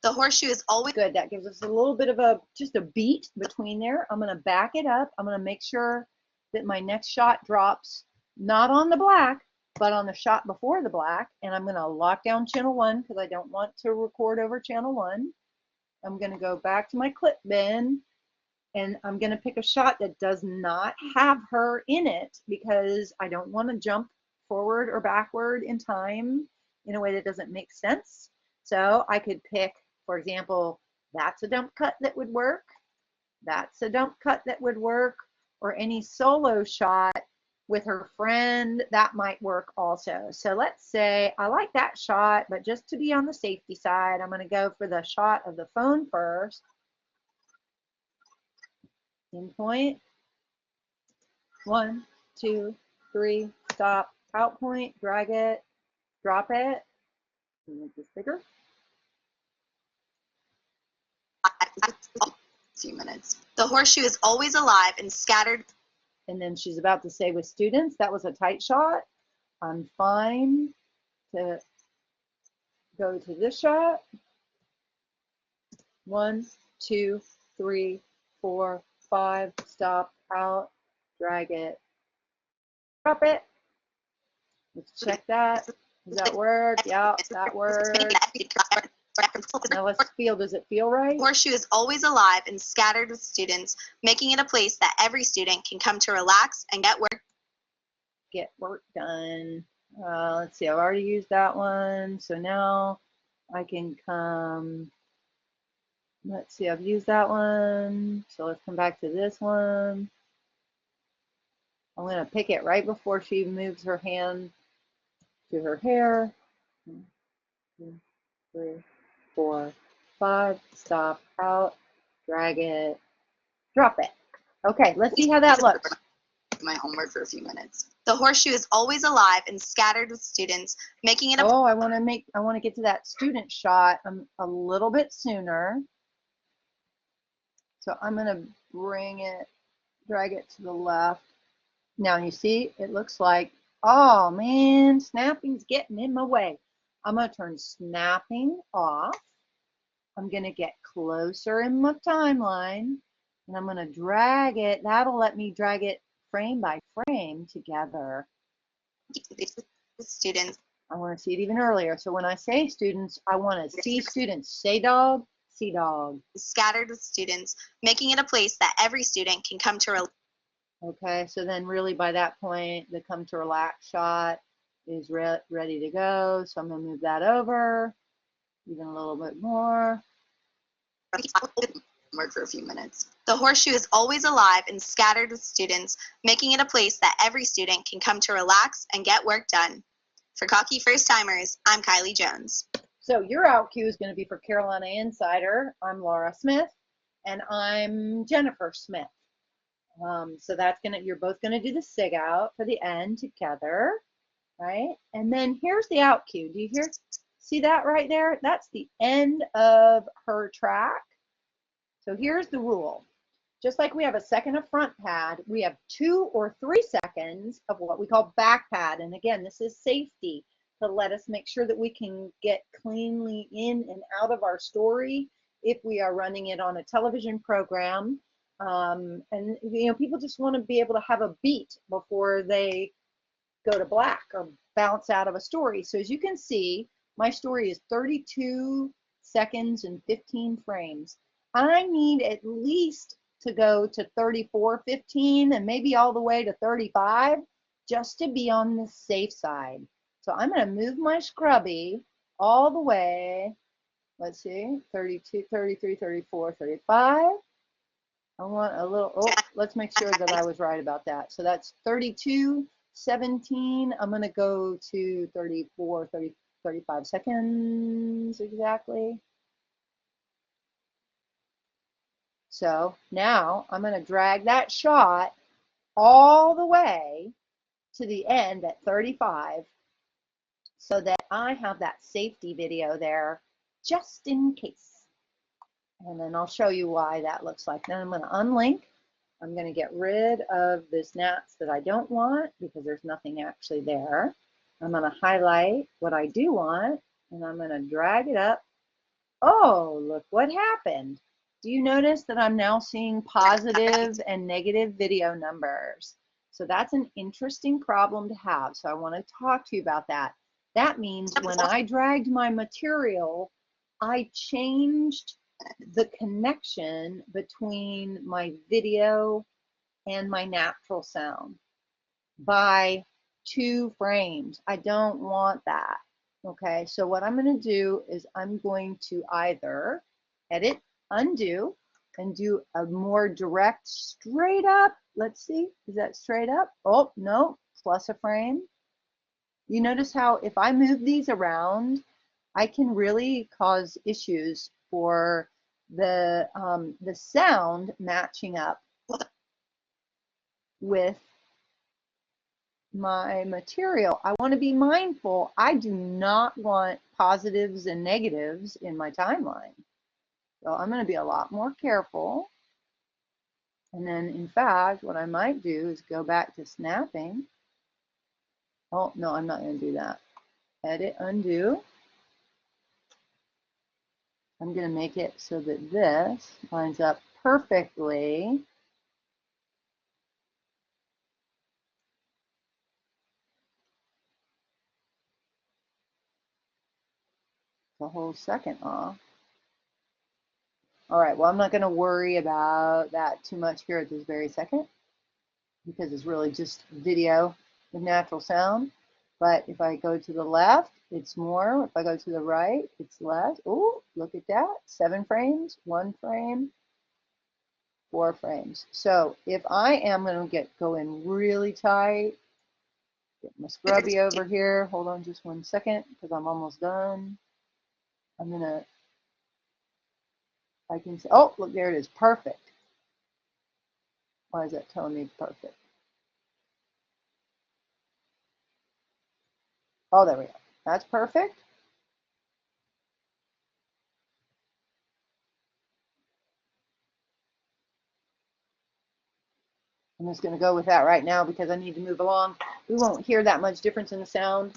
The horseshoe is always good. That gives us a little bit of just a beat between there. I'm going to back it up. I'm going to make sure that my next shot drops not on the black, but on the shot before the black. And I'm going to lock down channel 1 because I don't want to record over channel 1. I'm going to go back to my clip bin, and I'm going to pick a shot that does not have her in it because I don't want to jump forward or backward in time in a way that doesn't make sense. So I could pick, for example, that's a dump cut that would work. That's a dump cut that would work. Or any solo shot with her friend, that might work also. So let's say I like that shot, but just to be on the safety side, I'm going to go for the shot of the phone first. In point. 1, 2, 3, stop, out point, drag it, drop it. Make this bigger. A few minutes. The horseshoe is always alive and scattered. And then she's about to say with students, that was a tight shot. I'm fine to go to this shot. 1, 2, 3, 4, 5, stop, out, drag it, drop it. Let's check that. Does that work? Yeah, that works. Now let's feel, does it feel right? The horseshoe is always alive and scattered with students, making it a place that every student can come to relax and get work done. Let's see, I've already used that one. So now I can come, let's see, I've used that one. So let's come back to this one. I'm going to pick it right before she moves her hand to her hair. 1, 2, 3, 4, 5, stop, out, drag it, drop it. Okay, let's see how that looks. My homework for a few minutes. The horseshoe is always alive and scattered with students, making it a I want to get to that student shot a little bit sooner. So I'm going to bring it, drag it to the left. Now you see, it looks like, oh man, snapping's getting in my way. I'm going to turn snapping off. I'm going to get closer in my timeline, and I'm going to drag it. That'll let me drag it frame by frame together. Students. I want to see it even earlier. So when I say students, I want to see students. Say dog, see dog. Scattered with students, making it a place that every student can come to relax. Okay, so then really by that point, the come to relax shot is ready to go. So I'm going to move that over even a little bit more. Work for a few minutes. The horseshoe is always alive and scattered with students, making it a place that every student can come to relax and get work done. For Cocky First Timers, I'm Kylie Jones. So your out cue is going to be for Carolina Insider. I'm Laura Smith, and I'm Jennifer Smith. So that's you're both gonna do the sig out for the end together, right? And then here's the out cue. Do you see that right there? That's the end of her track. So here's the rule. Just like we have a second of front pad, we have 2 or 3 seconds of what we call back pad. And again, this is safety to let us make sure that we can get cleanly in and out of our story if we are running it on a television program. And people just want to be able to have a beat before they go to black or bounce out of a story. So as you can see, my story is 32 seconds and 15 frames. I need at least to go to 34:15 and maybe all the way to 35 just to be on the safe side. So I'm going to move my scrubby all the way. Let's see, 32, 33, 34, 35. I want a little, let's make sure that I was right about that. So that's 32, 17. I'm going to go to 34, 30, 35 seconds exactly. So now I'm going to drag that shot all the way to the end at 35 so that I have that safety video there just in case. And then I'll show you why that looks like. Then I'm going to unlink. I'm going to get rid of the snaps that I don't want because there's nothing actually there. I'm going to highlight what I do want and I'm going to drag it up. Oh, look what happened. Do you notice that I'm now seeing positive and negative video numbers? So that's an interesting problem to have. So I want to talk to you about that. That means when I dragged my material, I changed the connection between my video and my natural sound by 2 frames. I don't want that. Okay, so what I'm going to do is I'm going to either edit, undo, and do a more direct straight up. Let's see, is that straight up? Oh, no, plus a frame. You notice how if I move these around, I can really cause issues for the sound matching up with my material. I want to be mindful. I do not want positives and negatives in my timeline. So I'm going to be a lot more careful. And then in fact, what I might do is go back to snapping. Oh, no, I'm not going to do that. Edit, undo. I'm going to make it so that this lines up perfectly. The whole second off. All right, well, I'm not going to worry about that too much here at this very second because it's really just video with natural sound. But if I go to the left, it's more. If I go to the right, it's less. Oh, look at that. 7 frames, 1 frame, 4 frames. So if I am going to go in really tight, get my scrubby over here. Hold on just 1 second because I'm almost done. I'm going to, I can say, oh, look, there it is. Perfect. Why is that telling me perfect? Oh, there we go. That's perfect. I'm just going to go with that right now because I need to move along. We won't hear that much difference in the sound.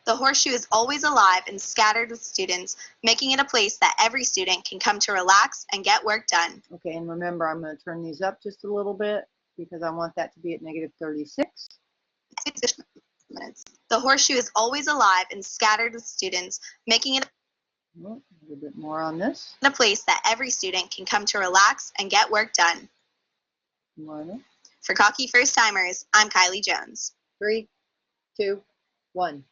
The horseshoe is always alive and scattered with students, making it a place that every student can come to relax and get work done. Okay, and remember, I'm going to turn these up just a little bit because I want that to be at -36. The horseshoe is always alive and scattered with students, making it A little bit more on this. a place that every student can come to relax and get work done. For Cocky First Timers, I'm Kylie Jones. 3, 2, 1.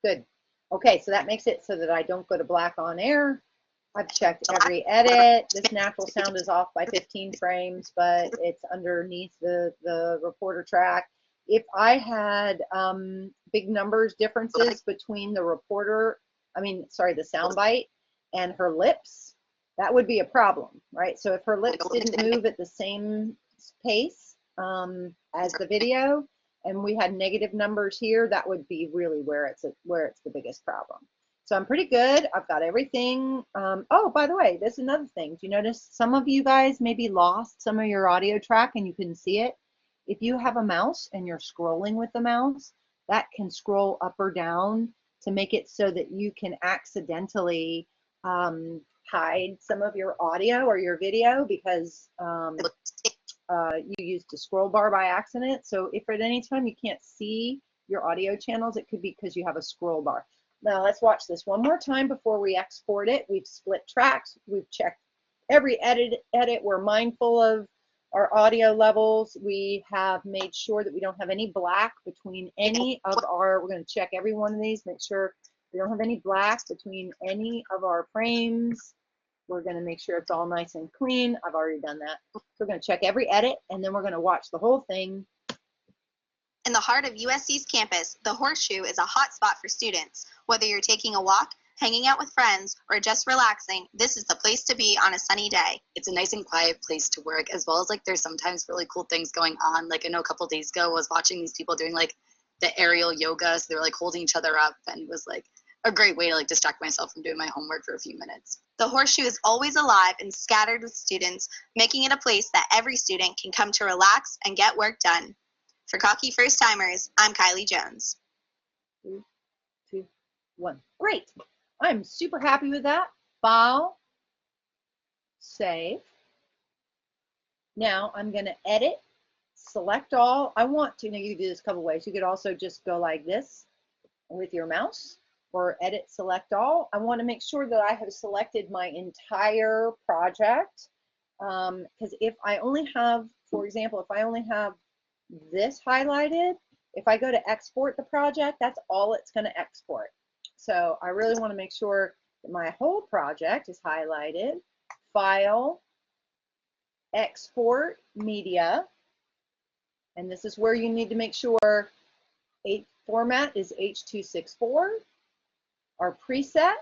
Good. Okay, so that makes it so that I don't go to black on air. I've checked every edit. This natural sound is off by 15 frames, but it's underneath the reporter track. If I had big numbers differences between the reporter, the soundbite and her lips, that would be a problem, right? So if her lips didn't move at the same pace as the video, and we had negative numbers here, that would be really where it's the biggest problem. So I'm pretty good. I've got everything. Oh, by the way, there's another thing. Do you notice some of you guys maybe lost some of your audio track and you couldn't see it? If you have a mouse and you're scrolling with the mouse, that can scroll up or down to make it so that you can accidentally hide some of your audio or your video because you used the scroll bar by accident. So if at any time you can't see your audio channels, it could be because you have a scroll bar. Now let's watch this one more time before we export it. We've split tracks. We've checked every edit. We're mindful of our audio levels. We have made sure that we don't have any black between any of our, we're going to check every one of these, make sure we don't have any black between any of our frames. We're going to make sure it's all nice and clean. I've already done that. So we're going to check every edit, and then we're going to watch the whole thing. In the heart of USC's campus, the Horseshoe is a hot spot for students. Whether you're taking a walk, hanging out with friends, or just relaxing, this is the place to be on a sunny day. It's a nice and quiet place to work, as well as like there's sometimes really cool things going on. Like I know a couple days ago I was watching these people doing like the aerial yoga, so they were like holding each other up, and it was like a great way to like distract myself from doing my homework for a few minutes. The Horseshoe is always alive and scattered with students, making it a place that every student can come to relax and get work done. For Cocky First Timers, I'm Kylie Jones. 3, 2, 1. Great. I'm super happy with that. File, save. Now I'm going to edit, select all. I want to, now you can do this a couple ways. You could also just go like this with your mouse, or edit, select all. I want to make sure that I have selected my entire project. Because if I only have, for example, if I only have this highlighted, if I go to export the project, that's all it's going to export. So I really want to make sure that my whole project is highlighted. File, export media, and this is where you need to make sure format is H.264. Our preset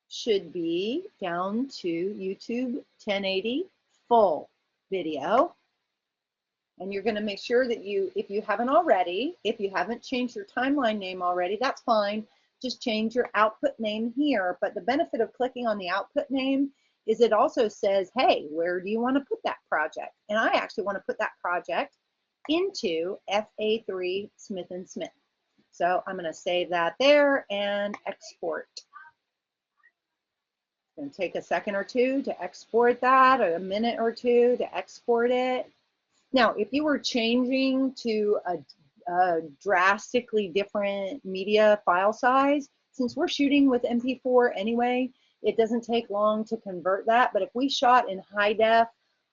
should be down to YouTube 1080 full video. And you're going to make sure that if you haven't already, if you haven't changed your timeline name already, that's fine. Just change your output name here. But the benefit of clicking on the output name is it also says, hey, where do you want to put that project? And I actually want to put that project into FA3 Smith & Smith. So I'm going to save that there and export. It's going to take a second or two to export that, or a minute or two to export it. Now, if you were changing to a drastically different media file size, since we're shooting with MP4 anyway, it doesn't take long to convert that. But if we shot in high def,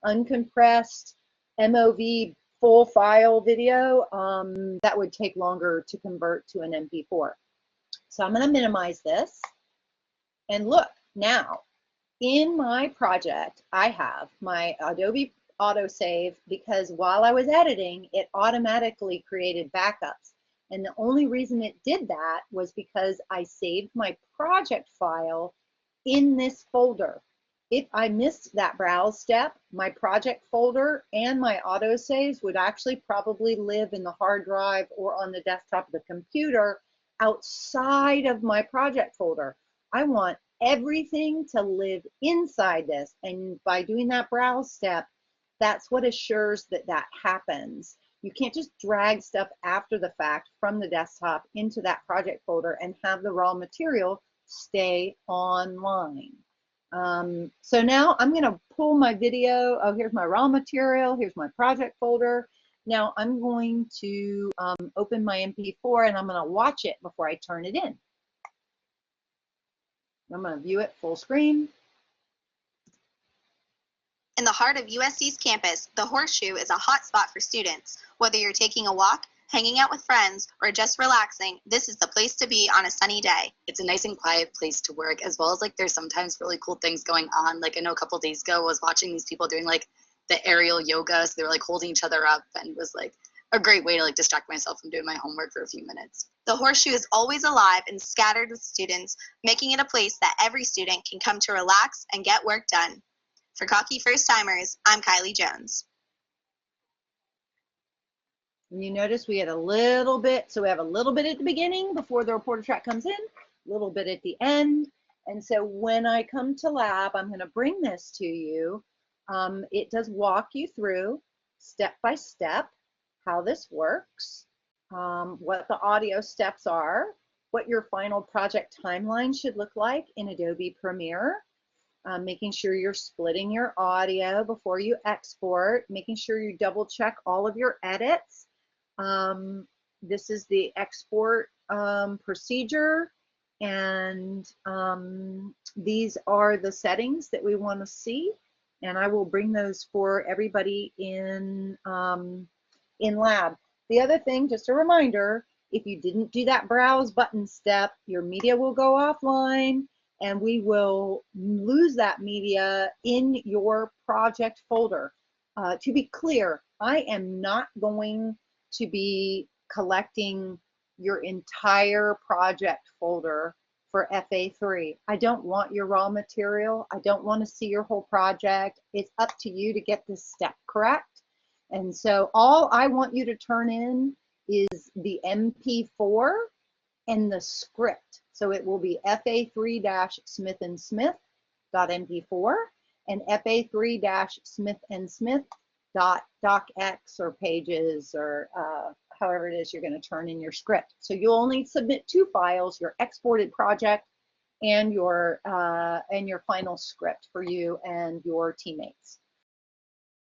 uncompressed, MOV full file video, that would take longer to convert to an MP4. So I'm going to minimize this. And look, now in my project, I have my Adobe autosave, because while I was editing, it automatically created backups. And the only reason it did that was because I saved my project file in this folder. If I missed that browse step, my project folder and my autosaves would actually probably live in the hard drive or on the desktop of the computer outside of my project folder. I want everything to live inside this. And by doing that browse step, that's what assures that that happens. You can't just drag stuff after the fact from the desktop into that project folder and have the raw material stay online. So now I'm going to pull my video. Oh, here's my raw material. Here's my project folder. Now I'm going to open my MP4 and I'm going to watch it before I turn it in. I'm going to view it full screen. In the heart of USC's campus, the Horseshoe is a hot spot for students. Whether you're taking a walk, hanging out with friends, or just relaxing, this is the place to be on a sunny day. It's a nice and quiet place to work, as well as like there's sometimes really cool things going on. Like I know a couple days ago I was watching these people doing like the aerial yoga, so they were like holding each other up, and it was like a great way to like distract myself from doing my homework for a few minutes. The Horseshoe is always alive and scattered with students, making it a place that every student can come to relax and get work done. For Cocky First Timers, I'm Kylie Jones. And you notice we had a little bit, so we have a little bit at the beginning before the reporter track comes in, a little bit at the end. And so when I come to lab, I'm going to bring this to you. It does walk you through step by step how this works, what the audio steps are, what your final project timeline should look like in Adobe Premiere, making sure you're splitting your audio before you export, making sure you double check all of your edits. This is the export procedure, and these are the settings that we want to see, and I will bring those for everybody in lab. The other thing, just a reminder, if you didn't do that browse button step, your media will go offline and we will lose that media in your project folder. To be clear, I am not going to be collecting your entire project folder for FA3. I don't want your raw material. I don't want to see your whole project. It's up to you to get this step correct. And so all I want you to turn in is the MP4 and the script. So it will be fa3-smithandsmith.mp4 and fa3-smithandsmith.docx or pages or however it is you're going to turn in your script. So you'll only submit 2 files, your exported project and your final script for you and your teammates.